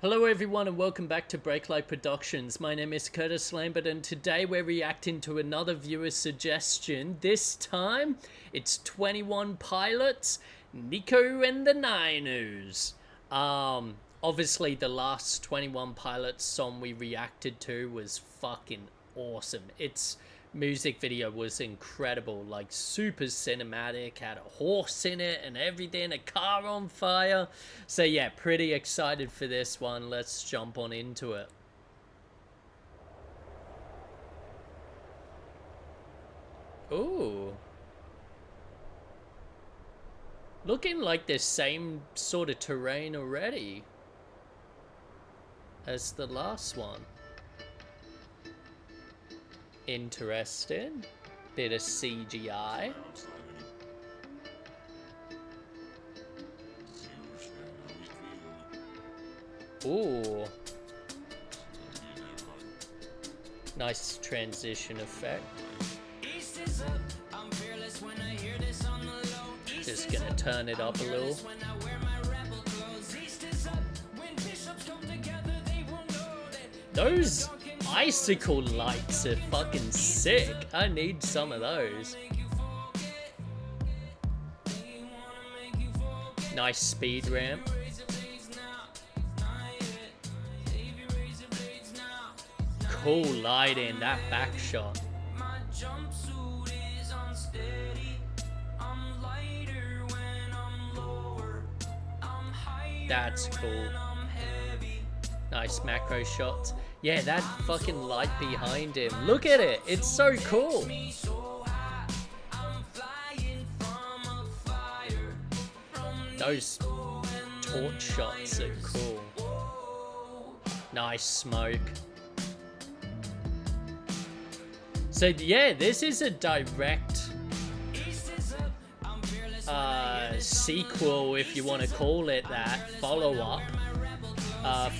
Hello everyone and welcome back to Breaklight Productions. My name is Curtis Lambert and today we're reacting to another viewer suggestion. This time it's 21 Pilots, Nico and the Niners. Obviously the last 21 Pilots song we reacted to was fucking awesome. Its music video was incredible, like super cinematic, had a horse in it and everything, a car on fire. So yeah, pretty excited for this one. Let's jump on into it. Ooh, looking like the same sort of terrain already as the last one. Interesting. Bit of CGI. Ooh. Nice transition effect. Just gonna turn it up a little. Those icicle lights are fucking sick. I need some of those. Nice speed ramp. Cool lighting, that back shot. That's cool. Nice macro shots. Yeah, that fucking light behind him. Look at it. It's so cool. Those torch shots are cool. Nice smoke. So yeah, this is a direct sequel, if you want to call it that, follow-up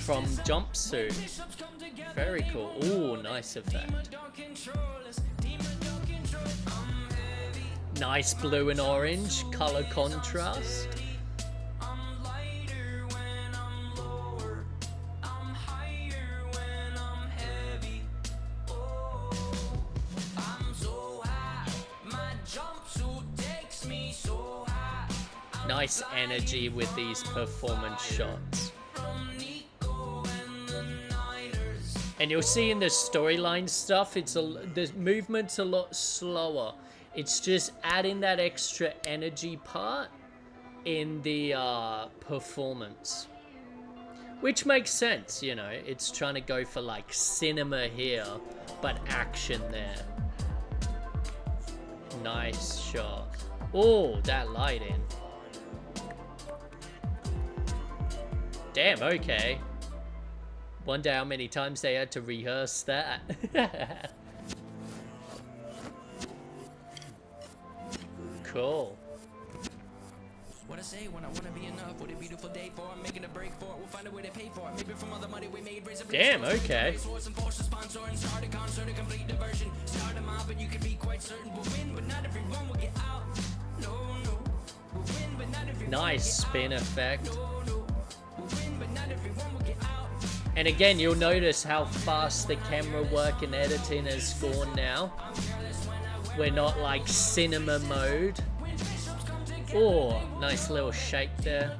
from Jumpsuit. Very cool. Ooh, nice effect. Nice blue and orange color contrast. Nice energy with these performance shots. And you'll see in the storyline stuff, the movement's a lot slower. It's just adding that extra energy part in the performance. Which makes sense, you know. It's trying to go for like cinema here, but action there. Nice shot. Oh, that lighting. Damn, okay. Wonder how many times they had to rehearse that. Cool. What I say when I wanna be enough? What a beautiful day for it, making a break for it. We'll find a way to pay for it. Maybe from all the money we made, raise a damn, okay. Start a concert, a complete diversion. Start a mob, and you can be quite certain we'll win, but not everyone will get out. No, no. We'll win, but not everyone nice spin effect. No, no. We'll win, but not everyone will get out. And again, you'll notice how fast the camera work and editing has gone now. We're not like cinema mode. Oh, nice little shake there.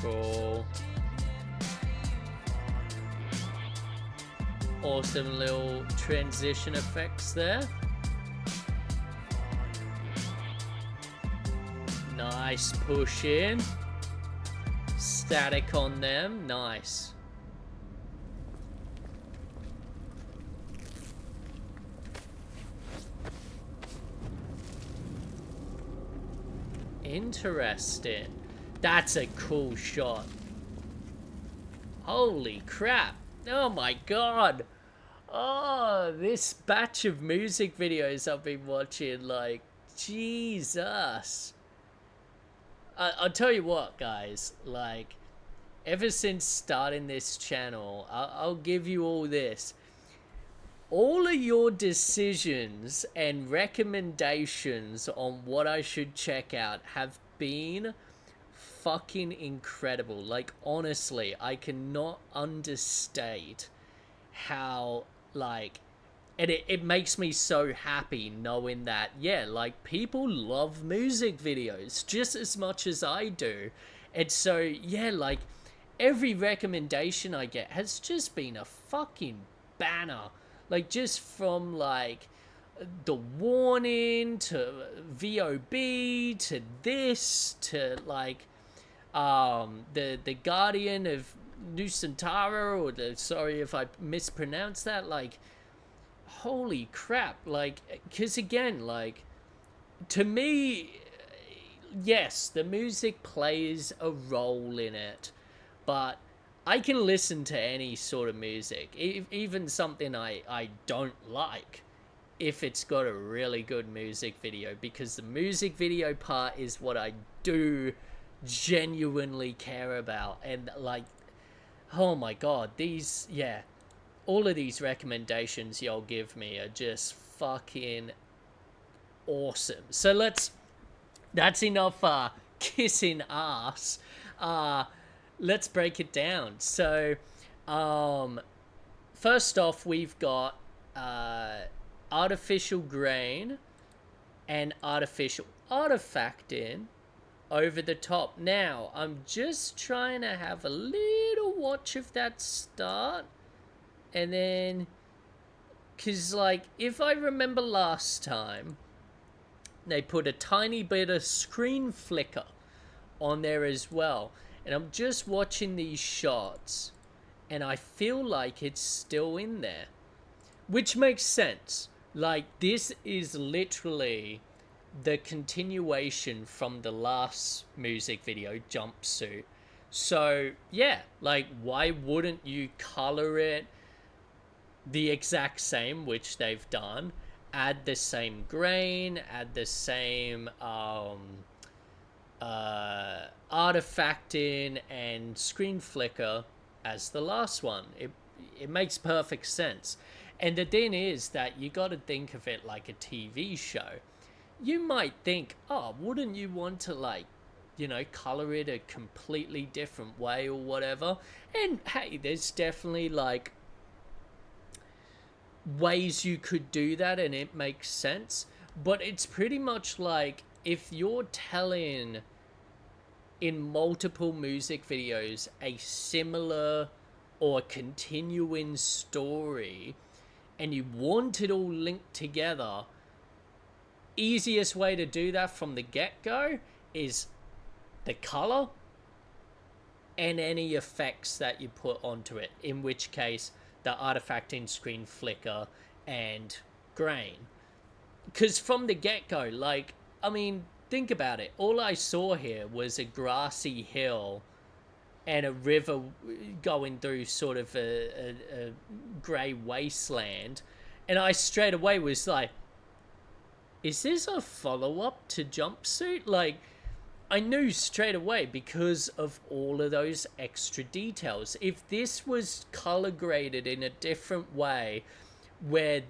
Cool. Awesome little transition effects there. Nice push in. Static on them. Nice. Interesting. That's a cool shot. Holy crap. Oh my god. Oh, this batch of music videos I've been watching, like, Jesus. I'll tell you what, guys. Like, ever since starting this channel, I'll give you all this. All of your decisions and recommendations on what I should check out have been fucking incredible. Like, honestly, I cannot understate how, like, and it makes me so happy knowing that, yeah, like, people love music videos just as much as I do. And so, yeah, like, every recommendation I get has just been a fucking banner. Like, just from, like, the Warning to VOB to this to, like, the Guardian of Nusantara, or the, sorry if I mispronounced that, like, holy crap. Like, because again, like, to me, yes, the music plays a role in it, but I can listen to any sort of music, even something I don't like, if it's got a really good music video, because the music video part is what I do genuinely care about. And, like, oh my god, these, yeah, all of these recommendations y'all give me are just fucking awesome. So that's enough kissing ass. Let's break it down. So first off, we've got artificial grain and artificial artifacting over the top. Now, I'm just trying to have a little watch of that start. And then, because, like, if I remember last time, they put a tiny bit of screen flicker on there as well. And I'm just watching these shots, and I feel like it's still in there. Which makes sense. Like, this is literally the continuation from the last music video, Jumpsuit. So, yeah, like, why wouldn't you color it the exact same, which they've done, add the same grain, add the same artifacting and screen flicker as the last one. It makes perfect sense. And the thing is that you got to think of it like a TV show. You might think, oh, wouldn't you want to, like, you know, color it a completely different way or whatever? And hey, there's definitely, like, ways you could do that and it makes sense. But it's pretty much like, if you're telling in multiple music videos a similar or continuing story, and you want it all linked together, easiest way to do that from the get-go is the color and any effects that you put onto it, in which case the artifacting, screen flicker, and grain. Because from the get-go, like, I mean, think about it. All I saw here was a grassy hill and a river going through sort of a grey wasteland. And I straight away was like, is this a follow-up to Jumpsuit? Like, I knew straight away because of all of those extra details. If this was color graded in a different way, where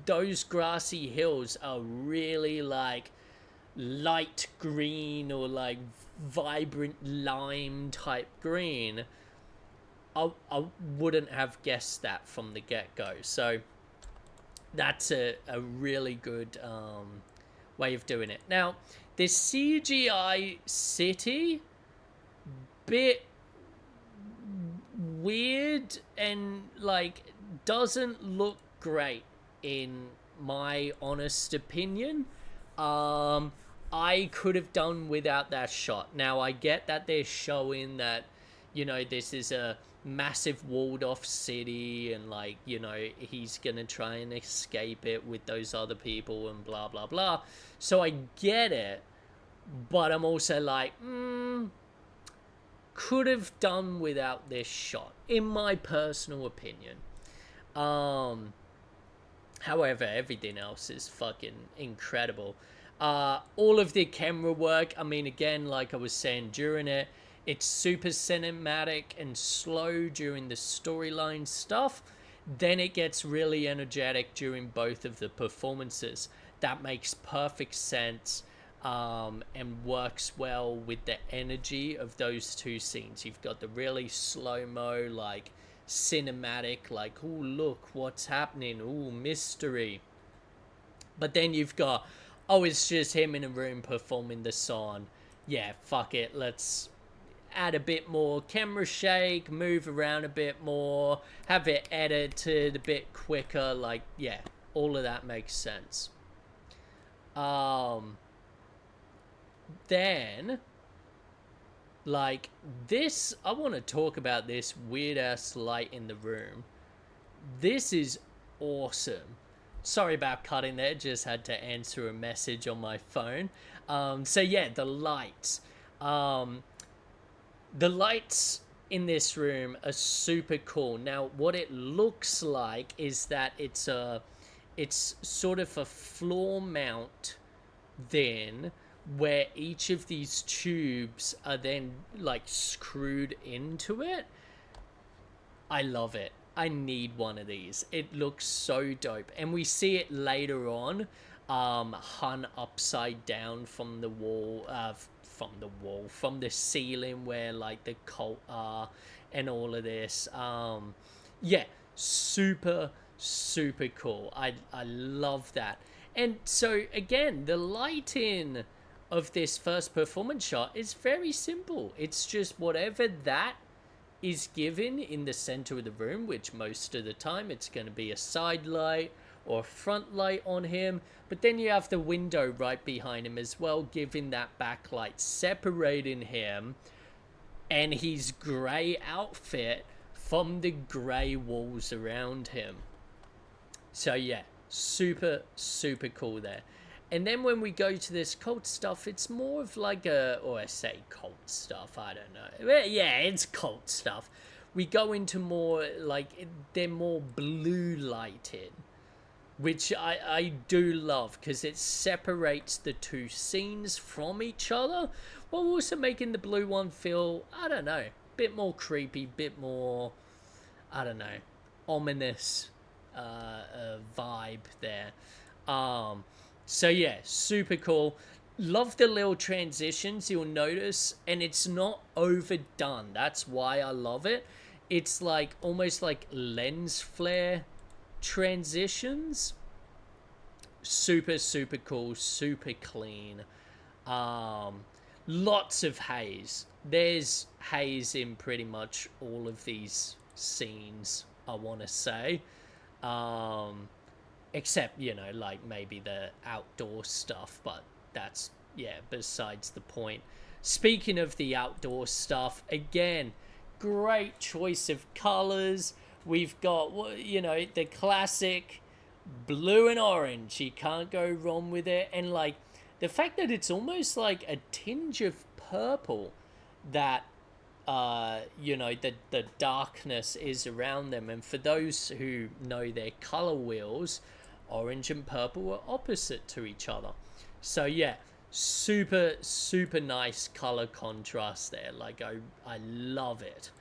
those grassy hills are really, like, light green or, like, vibrant lime type green, I wouldn't have guessed that from the get-go. So that's a really good way of doing it. Now, this CGI City, bit weird and, like, doesn't look great in my honest opinion. I could have done without that shot. Now, I get that they're showing that, you know, this is a massive walled off city and, like, you know, he's gonna try and escape it with those other people and blah blah blah. So I get it, but I'm also like, could have done without this shot, in my personal opinion. However, everything else is fucking incredible. All of the camera work, I mean, again, like I was saying during it, it's super cinematic and slow during the storyline stuff. Then it gets really energetic during both of the performances. That makes perfect sense, and works well with the energy of those two scenes. You've got the really slow-mo, like, cinematic, like, oh, look, what's happening? Oh, mystery. But then you've got, oh, it's just him in a room performing the song. Yeah, fuck it, let's add a bit more camera shake, move around a bit more, have it edited a bit quicker. Like, yeah, all of that makes sense. Then, like, this, I want to talk about this weird ass light in the room. This is awesome. Sorry about cutting there, just had to answer a message on my phone. So yeah, the lights. The lights in this room are super cool. Now, what it looks like is that it's sort of a floor mount then, where each of these tubes are then like screwed into it. I love it. I need one of these. It looks so dope. And we see it later on, hung upside down from the wall, from the ceiling where like the cult are and all of this. Yeah, super, super cool. I love that. And so again, the lighting of this first performance shot is very simple. It's just whatever that is given in the center of the room, which most of the time it's going to be a side light or a front light on him. But then you have the window right behind him as well, giving that backlight, separating him and his grey outfit from the grey walls around him. So yeah, super, super cool there. And then when we go to this cult stuff, it's more of like or I say cult stuff, I don't know. Yeah, it's cult stuff. We go into more, like, they're more blue lighted, which I do love, because it separates the two scenes from each other, while also making the blue one feel, I don't know, bit more creepy, bit more, I don't know, ominous vibe there. So yeah, super cool. Love the little transitions you'll notice, and it's not overdone. That's why I love it. It's like almost like lens flare transitions. Super, super cool, super clean. Lots of haze. There's haze in pretty much all of these scenes, I want to say. Except, you know, like maybe the outdoor stuff, but that's, yeah, besides the point. Speaking of the outdoor stuff, again, great choice of colors. We've got, you know, the classic blue and orange. You can't go wrong with it. And like the fact that it's almost like a tinge of purple that you know, the darkness is around them. And for those who know their color wheels, orange and purple are opposite to each other. So yeah, super, super nice color contrast there. Like I love it.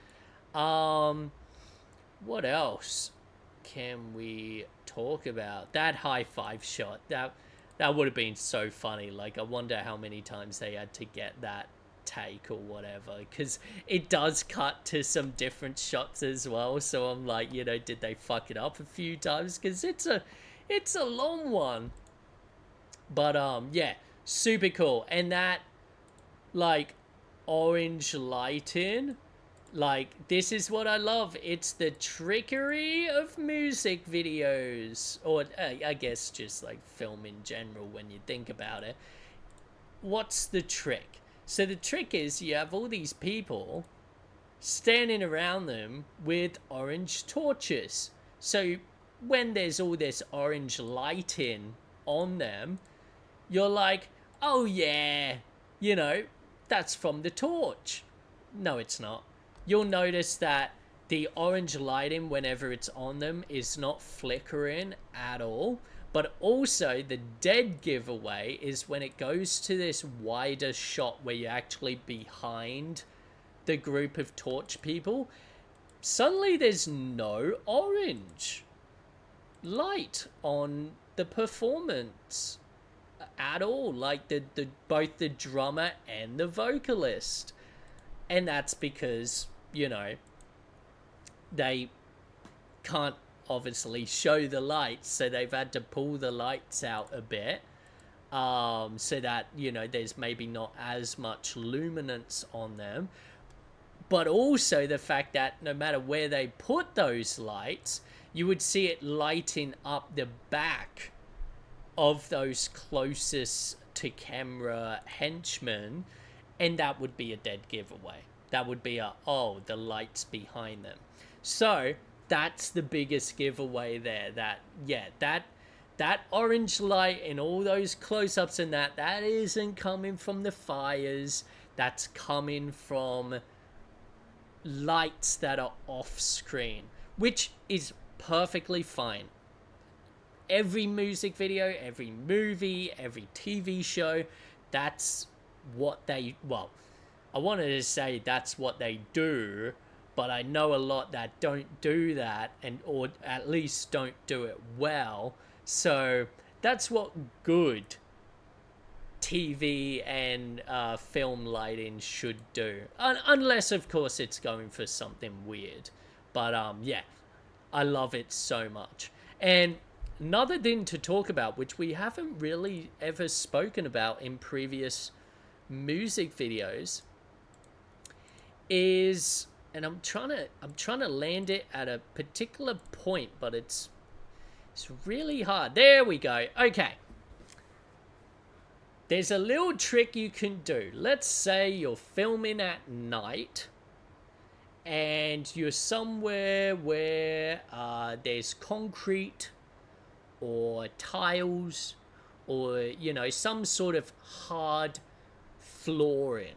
What else can we talk about? That high five shot, that would have been so funny. Like, I wonder how many times they had to get that take or whatever, because it does cut to some different shots as well. So I'm like, you know, did they fuck it up a few times? Because it's a long one. But yeah, super cool. And that, like, orange lighting, like, this is what I love. It's the trickery of music videos, or I guess just like film in general when you think about it. What's the trick? So the trick is you have all these people standing around them with orange torches. So when there's all this orange lighting on them, you're like, oh yeah, you know, that's from the torch. No, it's not. You'll notice that the orange lighting, whenever it's on them, is not flickering at all, But also the dead giveaway is when it goes to this wider shot where you're actually behind the group of torch people. Suddenly there's no orange light on the performance at all, like the both the drummer and the vocalist. And that's because, you know, they can't obviously show the lights, so they've had to pull the lights out a bit, so that, you know, there's maybe not as much luminance on them. But also the fact that no matter where they put those lights, you would see it lighting up the back of those closest to camera henchmen, and that would be a dead giveaway. That would be oh, the light's behind them. So that's the biggest giveaway there. That orange light and all those close-ups and that isn't coming from the fires. That's coming from lights that are off screen, which is perfectly fine. Every music video, every movie, every TV show, that's what they, well, I wanted to say that's what they do, but I know a lot that don't do that, and or at least don't do it well. So that's what good TV and film lighting should do, unless of course it's going for something weird. But yeah, I love it so much. And another thing to talk about, which we haven't really ever spoken about in previous music videos, is, and I'm trying to land it at a particular point, but it's really hard. There we go. Okay. There's a little trick you can do. Let's say you're filming at night and you're somewhere where there's concrete or tiles or, you know, some sort of hard flooring.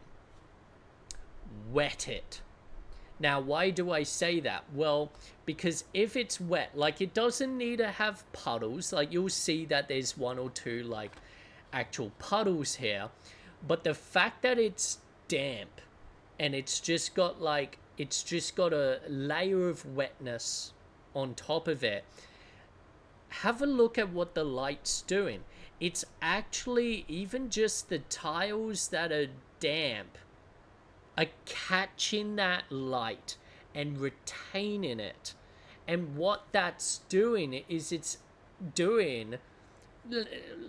Wet it. Now, why do I say that? Well, because if it's wet, like, it doesn't need to have puddles. Like, you'll see that there's one or two, like, actual puddles here, but the fact that it's damp and it's just got a layer of wetness on top of it, have a look at what the light's doing. It's actually, even just the tiles that are damp are catching that light and retaining it. And what that's doing is it's doing,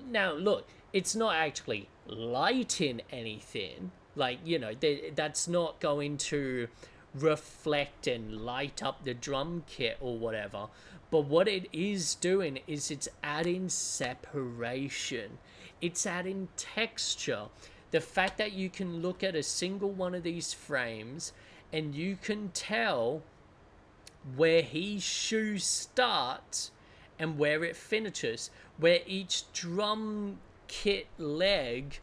now look, it's not actually lighting anything, like, you know, that's not going to reflect and light up the drum kit or whatever, but what it is doing is it's adding separation, it's adding texture. The fact that you can look at a single one of these frames and you can tell where his shoe starts and where it finishes, where each drum kit leg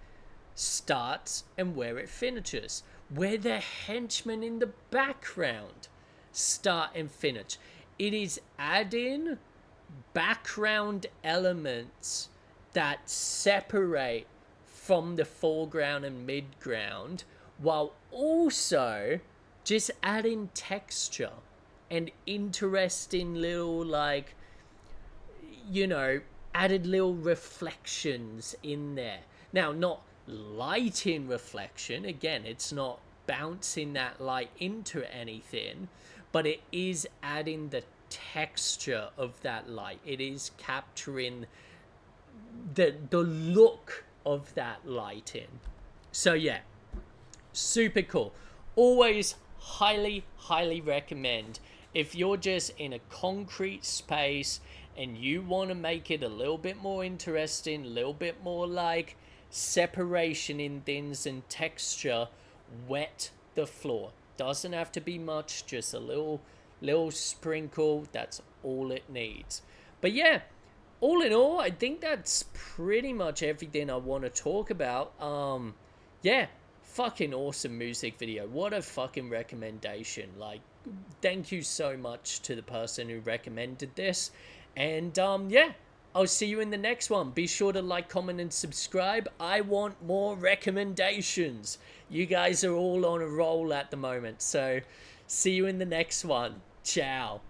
starts and where it finishes, where the henchmen in the background start and finish. It is adding background elements that separate from the foreground and midground, while also just adding texture and interesting little, like, you know, added little reflections in there. Now, not lighting reflection, again, it's not bouncing that light into anything, but it is adding the texture of that light. It is capturing the look of that lighting. So yeah, super cool. Always highly recommend, if you're just in a concrete space and you want to make it a little bit more interesting, a little bit more like separation in things and texture, wet the floor. Doesn't have to be much, just a little sprinkle. That's all it needs. But yeah, all in all, I think that's pretty much everything I want to talk about. Yeah, fucking awesome music video. What a fucking recommendation. Like, thank you so much to the person who recommended this. And yeah, I'll see you in the next one. Be sure to like, comment, and subscribe. I want more recommendations. You guys are all on a roll at the moment. So see you in the next one. Ciao.